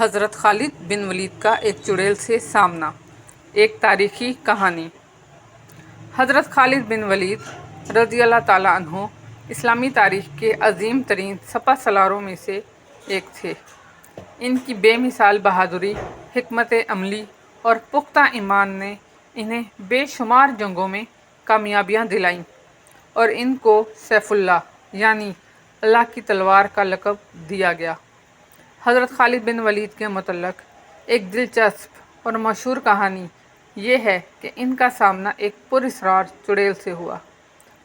حضرت خالد بن ولید کا ایک چڑیل سے سامنا، ایک تاریخی کہانی۔ حضرت خالد بن ولید رضی اللہ تعالیٰ عنہ اسلامی تاریخ کے عظیم ترین سپہ سالاروں میں سے ایک تھے۔ ان کی بے مثال بہادری، حکمت عملی اور پختہ ایمان نے انہیں بے شمار جنگوں میں کامیابیاں دلائیں اور ان کو سیف اللہ یعنی اللہ کی تلوار کا لقب دیا گیا۔ حضرت خالد بن ولید کے متعلق ایک دلچسپ اور مشہور کہانی یہ ہے کہ ان کا سامنا ایک پراسرار چڑیل سے ہوا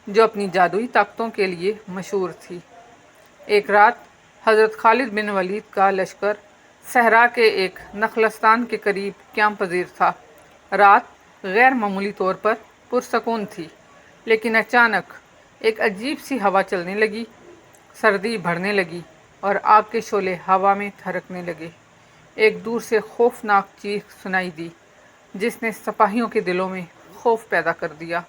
جو اپنی جادوئی طاقتوں کے لیے مشہور تھی۔ ایک رات حضرت خالد بن ولید کا لشکر صحرا کے ایک نخلستان کے قریب قیام پذیر تھا۔ رات غیر معمولی طور پر پرسکون تھی، لیکن اچانک ایک عجیب سی ہوا چلنے لگی، سردی بڑھنے لگی اور آگ کے شعلے ہوا میں تھرکنے لگے۔ ایک دور سے خوفناک چیخ سنائی دی جس نے سپاہیوں کے دلوں میں خوف پیدا کر دیا۔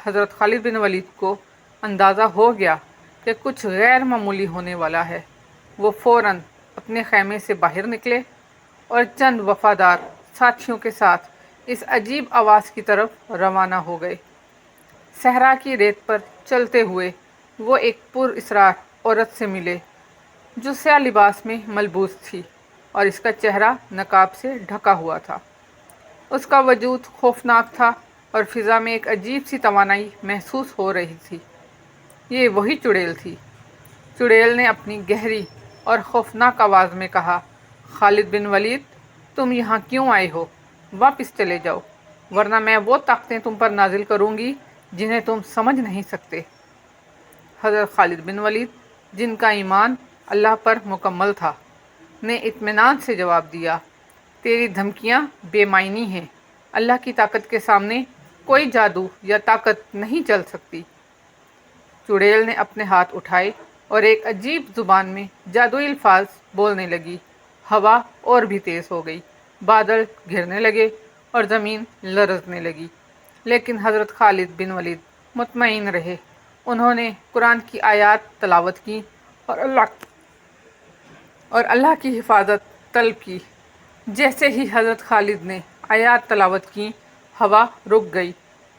حضرت خالد بن ولید کو اندازہ ہو گیا کہ کچھ غیر معمولی ہونے والا ہے۔ وہ فوراً اپنے خیمے سے باہر نکلے اور چند وفادار ساتھیوں کے ساتھ اس عجیب آواز کی طرف روانہ ہو گئے۔ صحرا کی ریت پر چلتے ہوئے وہ ایک پراسرار عورت سے ملے جو سیاہ لباس میں ملبوس تھی اور اس کا چہرہ نقاب سے ڈھکا ہوا تھا۔ اس کا وجود خوفناک تھا اور فضا میں ایک عجیب سی توانائی محسوس ہو رہی تھی۔ یہ وہی چڑیل تھی۔ چڑیل نے اپنی گہری اور خوفناک آواز میں کہا، خالد بن ولید، تم یہاں کیوں آئے ہو؟ واپس چلے جاؤ، ورنہ میں وہ طاقتیں تم پر نازل کروں گی جنہیں تم سمجھ نہیں سکتے۔ حضرت خالد بن ولید، جن کا ایمان اللہ پر مکمل تھا، نے اطمینان سے جواب دیا، تیری دھمکیاں بے معنی ہیں۔ اللہ کی طاقت کے سامنے کوئی جادو یا طاقت نہیں چل سکتی۔ چڑیل نے اپنے ہاتھ اٹھائے اور ایک عجیب زبان میں جادوئی الفاظ بولنے لگی۔ ہوا اور بھی تیز ہو گئی، بادل گھرنے لگے اور زمین لرزنے لگی، لیکن حضرت خالد بن ولید مطمئن رہے۔ انہوں نے قرآن کی آیات تلاوت کی اور اللہ کی حفاظت طلب کی۔ جیسے ہی حضرت خالد نے آیات تلاوت کی، ہوا رک گئی،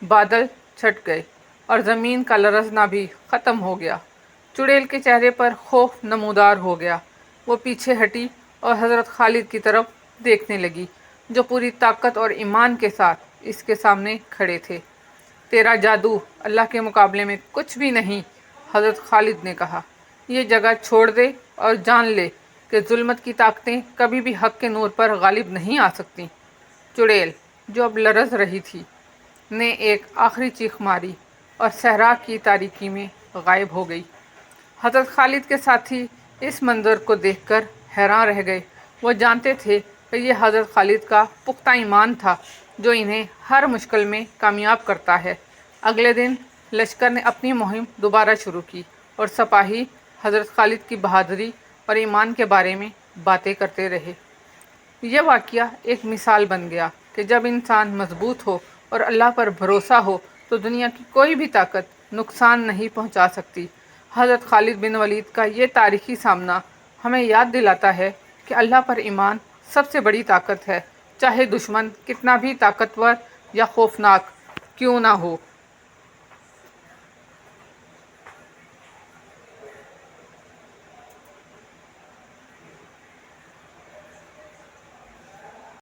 بادل چھٹ گئے اور زمین کا لرزنا بھی ختم ہو گیا۔ چڑیل کے چہرے پر خوف نمودار ہو گیا۔ وہ پیچھے ہٹی اور حضرت خالد کی طرف دیکھنے لگی جو پوری طاقت اور ایمان کے ساتھ اس کے سامنے کھڑے تھے۔ تیرا جادو اللہ کے مقابلے میں کچھ بھی نہیں، حضرت خالد نے کہا۔ یہ جگہ چھوڑ دے اور جان لے کہ ظلمت کی طاقتیں کبھی بھی حق کے نور پر غالب نہیں آ سکتی۔ چڑیل، جو اب لرز رہی تھی، نے ایک آخری چیخ ماری اور صحرا کی تاریکی میں غائب ہو گئی۔ حضرت خالد کے ساتھی اس منظر کو دیکھ کر حیران رہ گئے۔ وہ جانتے تھے کہ یہ حضرت خالد کا پختہ ایمان تھا جو انہیں ہر مشکل میں کامیاب کرتا ہے۔ اگلے دن لشکر نے اپنی مہم دوبارہ شروع کی اور سپاہی حضرت خالد کی بہادری اور ایمان کے بارے میں باتیں کرتے رہے۔ یہ واقعہ ایک مثال بن گیا کہ جب انسان مضبوط ہو اور اللہ پر بھروسہ ہو تو دنیا کی کوئی بھی طاقت نقصان نہیں پہنچا سکتی۔ حضرت خالد بن ولید کا یہ تاریخی سامنا ہمیں یاد دلاتا ہے کہ اللہ پر ایمان سب سے بڑی طاقت ہے، چاہے دشمن کتنا بھی طاقتور یا خوفناک کیوں نہ ہو۔